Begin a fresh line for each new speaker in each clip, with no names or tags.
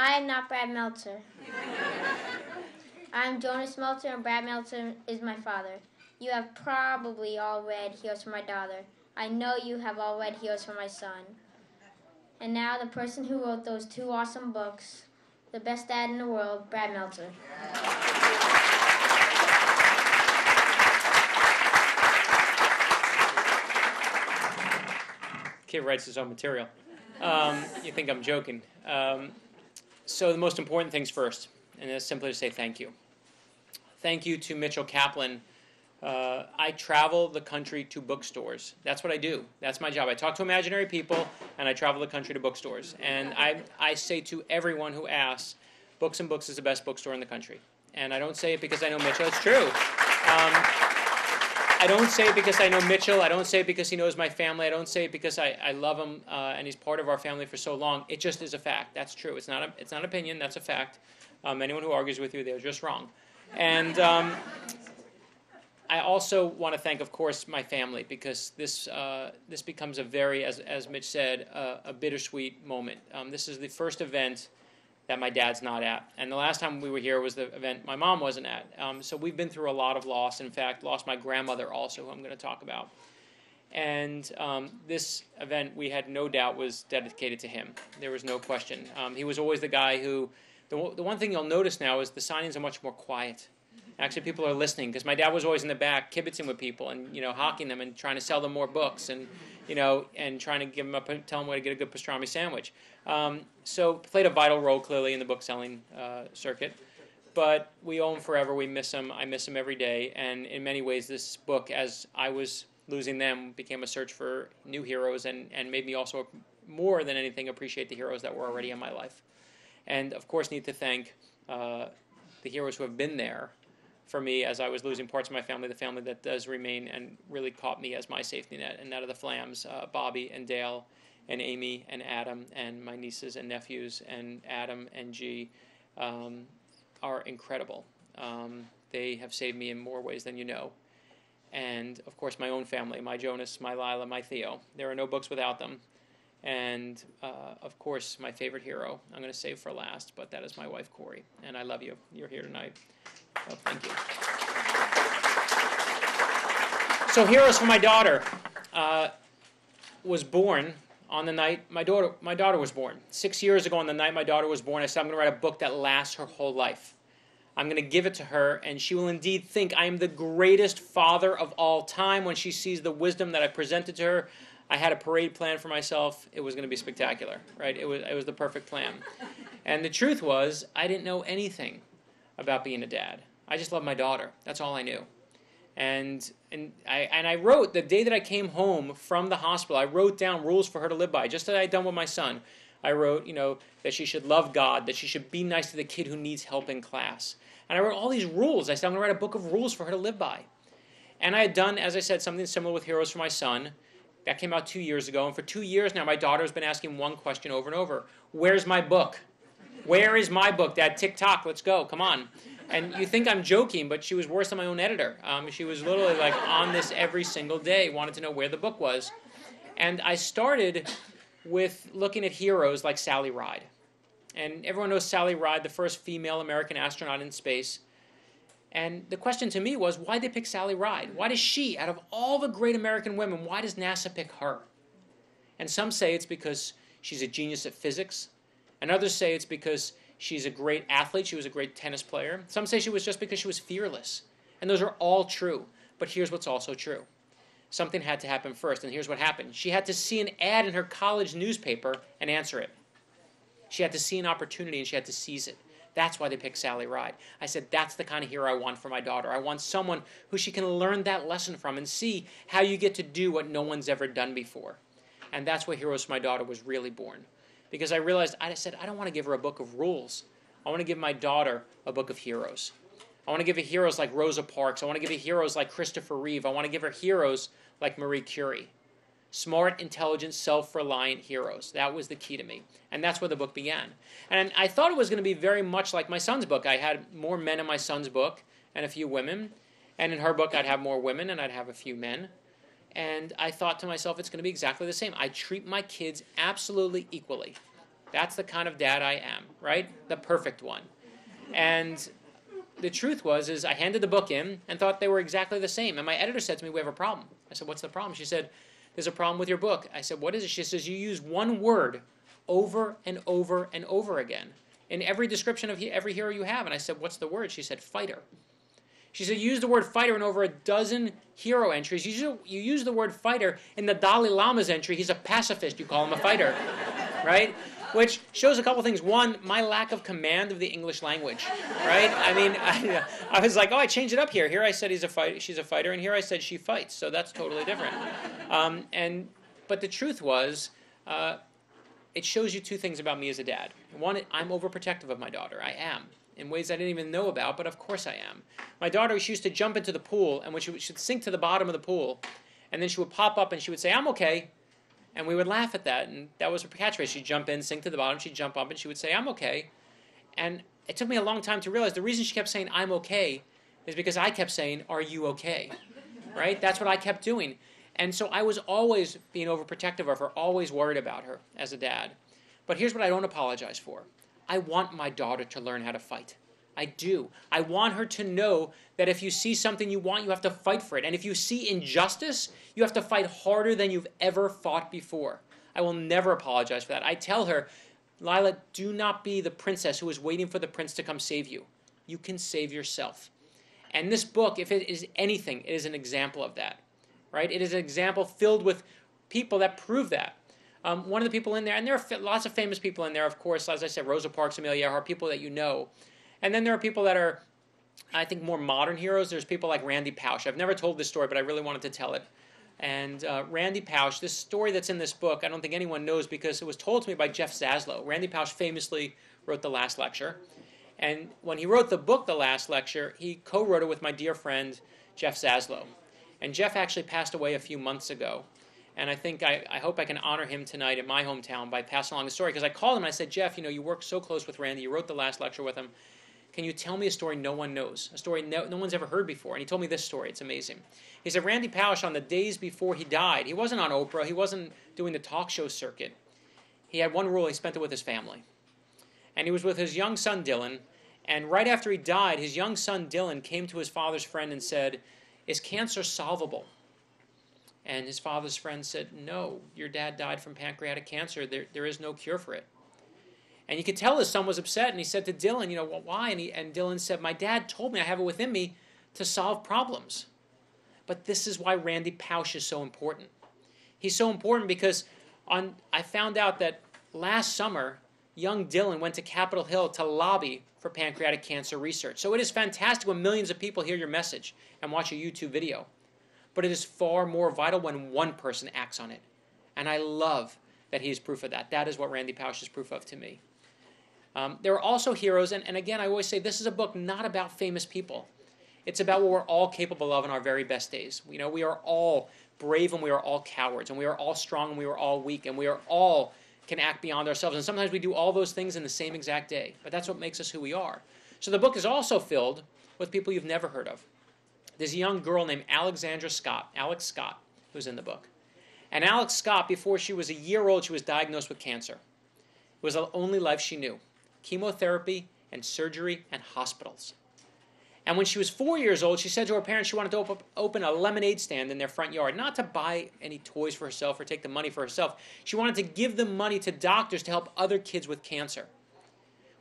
I am not Brad Meltzer. I am Jonas Meltzer, and Brad Meltzer is my father. You have probably all read Heroes for My Daughter. I know you have all read Heroes for My Son. And now the person who wrote those two awesome books, the best dad in the world, Brad Meltzer.
Kid writes his own material. You think I'm joking. So the most important things first, and that's simply to say thank you. Thank you to Mitchell Kaplan. I travel the country to bookstores. That's what I do. That's my job. I talk to imaginary people, and I travel the country to bookstores. And I say to everyone who asks, Books and Books is the best bookstore in the country. And I don't say it because I know Mitchell. It's true. I don't say it because I know Mitchell. I don't say it because he knows my family. I don't say it because I love him and he's part of our family for so long. It just is a fact. That's true. It's not an opinion. That's a fact. Anyone who argues with you, they're just wrong. And I also want to thank, of course, my family, because this becomes a very, as Mitch said, a bittersweet moment. This is the first event that my dad's not at. And the last time we were here was the event my mom wasn't at. So we've been through a lot of loss. In fact, lost my grandmother also, who I'm going to talk about. And this event, we had no doubt, was dedicated to him. There was no question. He was always the guy who, the one thing you'll notice now is the signings are much more quiet. Actually, people are listening, because my dad was always in the back kibitzing with people and, hawking them and trying to sell them more books and, and trying to give them tell them where to get a good pastrami sandwich. So played a vital role, clearly, in the book-selling circuit. But we owe him forever. We miss him. I miss him every day. And in many ways, this book, as I was losing them, became a search for new heroes and made me also, more than anything, appreciate the heroes that were already in my life. And, of course, need to thank the heroes who have been there for me as I was losing parts of my family, the family that does remain and really caught me as my safety net, and that of the Flams, Bobby and Dale and Amy and Adam and my nieces and nephews and Adam and G are incredible. They have saved me in more ways than you know. And, of course, my own family, my Jonas, my Lila, my Theo. There are no books without them. And, of course, my favorite hero, I'm going to save for last, but that is my wife, Corey. And I love you. You're here tonight. Oh, thank you. So Heroes for My Daughter was born on the night my daughter was born. 6 years ago on the night my daughter was born, I said I'm going to write a book that lasts her whole life. I'm going to give it to her, and she will indeed think I am the greatest father of all time when she sees the wisdom that I presented to her. I had a parade plan for myself. It was going to be spectacular, right? It was the perfect plan. And the truth was, I didn't know anything about being a dad. I just loved my daughter. That's all I knew. And I wrote, the day that I came home from the hospital, I wrote down rules for her to live by, just as I had done with my son. I wrote, that she should love God, that she should be nice to the kid who needs help in class. And I wrote all these rules. I said, I'm going to write a book of rules for her to live by. And I had done, as I said, something similar with Heroes for My Son. That came out 2 years ago. And for 2 years now, my daughter's been asking one question over and over. Where's my book? Where is my book, Dad? Tick-tock, let's go, come on. And you think I'm joking, but she was worse than my own editor. She was literally like on this every single day, wanted to know where the book was. And I started with looking at heroes like Sally Ride. And everyone knows Sally Ride, the first female American astronaut in space. And the question to me was, why'd they pick Sally Ride? Why does she, out of all the great American women, why does NASA pick her? And some say it's because she's a genius at physics. And others say it's because she's a great athlete. She was a great tennis player. Some say she was just because she was fearless. And those are all true. But here's what's also true. Something had to happen first, and here's what happened. She had to see an ad in her college newspaper and answer it. She had to see an opportunity, and she had to seize it. That's why they picked Sally Ride. I said, that's the kind of hero I want for my daughter. I want someone who she can learn that lesson from and see how you get to do what no one's ever done before. And that's where Heroes for My Daughter was really born. Because I realized, I said, I don't want to give her a book of rules. I want to give my daughter a book of heroes. I want to give her heroes like Rosa Parks. I want to give her heroes like Christopher Reeve. I want to give her heroes like Marie Curie. Smart, intelligent, self-reliant heroes. That was the key to me. And that's where the book began. And I thought it was going to be very much like my son's book. I had more men in my son's book and a few women. And in her book, I'd have more women and I'd have a few men. And I thought to myself, it's going to be exactly the same. I treat my kids absolutely equally. That's the kind of dad I am, right? The perfect one. And the truth is I handed the book in and thought they were exactly the same. And my editor said to me, we have a problem. I said, what's the problem? She said, there's a problem with your book. I said, what is it? She says, you use one word over and over and over again in every description of every hero you have. And I said, what's the word? She said, fighter. She said, you use the word fighter in over a dozen hero entries. You use the word fighter in the Dalai Lama's entry. He's a pacifist. You call him a fighter, right? Which shows a couple things. One, my lack of command of the English language, right? I mean, I was like, oh, I changed it up here. Here I said she's a fighter, and here I said she fights. So that's totally different. But the truth was, it shows you two things about me as a dad. One, I'm overprotective of my daughter. I am, in ways I didn't even know about, but of course I am. My daughter, she used to jump into the pool, and when she would sink to the bottom of the pool, and then she would pop up and she would say, I'm okay. And we would laugh at that, and that was her catchphrase. She'd jump in, sink to the bottom, she'd jump up, and she would say, I'm okay. And it took me a long time to realize the reason she kept saying, I'm okay, is because I kept saying, are you okay? Right? That's what I kept doing. And so I was always being overprotective of her, always worried about her as a dad. But here's what I don't apologize for. I want my daughter to learn how to fight. I do. I want her to know that if you see something you want, you have to fight for it. And if you see injustice, you have to fight harder than you've ever fought before. I will never apologize for that. I tell her, Lila, do not be the princess who is waiting for the prince to come save you. You can save yourself. And this book, if it is anything, it is an example of that. Right? It is an example filled with people that prove that. One of the people in there, and there are lots of famous people in there, of course, as I said, Rosa Parks, Amelia Earhart, people that you know. And then there are people that are, I think, more modern heroes. There's people like Randy Pausch. I've never told this story, but I really wanted to tell it. And Randy Pausch, this story that's in this book, I don't think anyone knows because it was told to me by Jeff Zaslow. Randy Pausch famously wrote The Last Lecture. And when he wrote the book, The Last Lecture, he co-wrote it with my dear friend, Jeff Zaslow. And Jeff actually passed away a few months ago. And I hope I can honor him tonight in my hometown by passing along the story. Because I called him and I said, Jeff, you worked so close with Randy. You wrote The Last Lecture with him. Can you tell me a story no one knows? A story no one's ever heard before. And he told me this story. It's amazing. He said Randy Pausch, on the days before he died, he wasn't on Oprah. He wasn't doing the talk show circuit. He had one rule. He spent it with his family. And he was with his young son, Dylan. And right after he died, his young son, Dylan, came to his father's friend and said, is cancer solvable? And his father's friend said, no, your dad died from pancreatic cancer. There is no cure for it. And you could tell his son was upset, and he said to Dylan, well, why? And Dylan said, my dad told me I have it within me to solve problems. But this is why Randy Pausch is so important. He's so important because I found out that last summer, young Dylan went to Capitol Hill to lobby for pancreatic cancer research. So it is fantastic when millions of people hear your message and watch a YouTube video. But it is far more vital when one person acts on it. And I love that he is proof of that. That is what Randy Pausch is proof of to me. There are also heroes, and again, I always say this is a book not about famous people. It's about what we're all capable of in our very best days. We are all brave and we are all cowards, and we are all strong and we are all weak, and we are all can act beyond ourselves. And sometimes we do all those things in the same exact day. But that's what makes us who we are. So the book is also filled with people you've never heard of. There's a young girl named Alex Scott, who's in the book. And Alex Scott, before she was a year old, she was diagnosed with cancer. It was the only life she knew. Chemotherapy and surgery and hospitals. And when she was 4 years old, she said to her parents she wanted to open a lemonade stand in their front yard, not to buy any toys for herself or take the money for herself. She wanted to give the money to doctors to help other kids with cancer.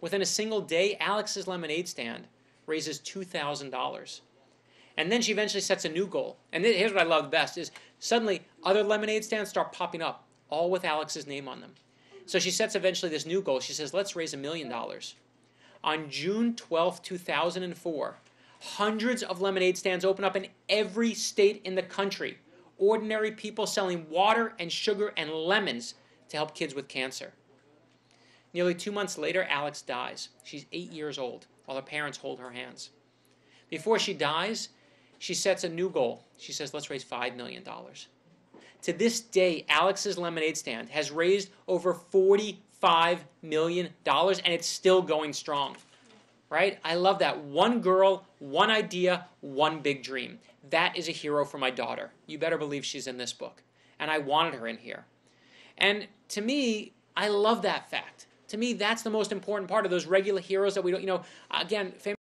Within a single day, Alex's lemonade stand raises $2,000. And then she eventually sets a new goal. And here's what I love the best is suddenly other lemonade stands start popping up, all with Alex's name on them. So she sets eventually this new goal. She says, let's raise $1 million. On June 12, 2004, hundreds of lemonade stands open up in every state in the country. Ordinary people selling water and sugar and lemons to help kids with cancer. Nearly 2 months later, Alex dies. She's 8 years old, while her parents hold her hands. Before she dies, she sets a new goal. She says, let's raise $5 million. To this day, Alex's lemonade stand has raised over $45 million, and it's still going strong. Right? I love that. One girl, one idea, one big dream. That is a hero for my daughter. You better believe she's in this book. And I wanted her in here. And to me, I love that fact. To me, that's the most important part of those regular heroes that we don't, again, famous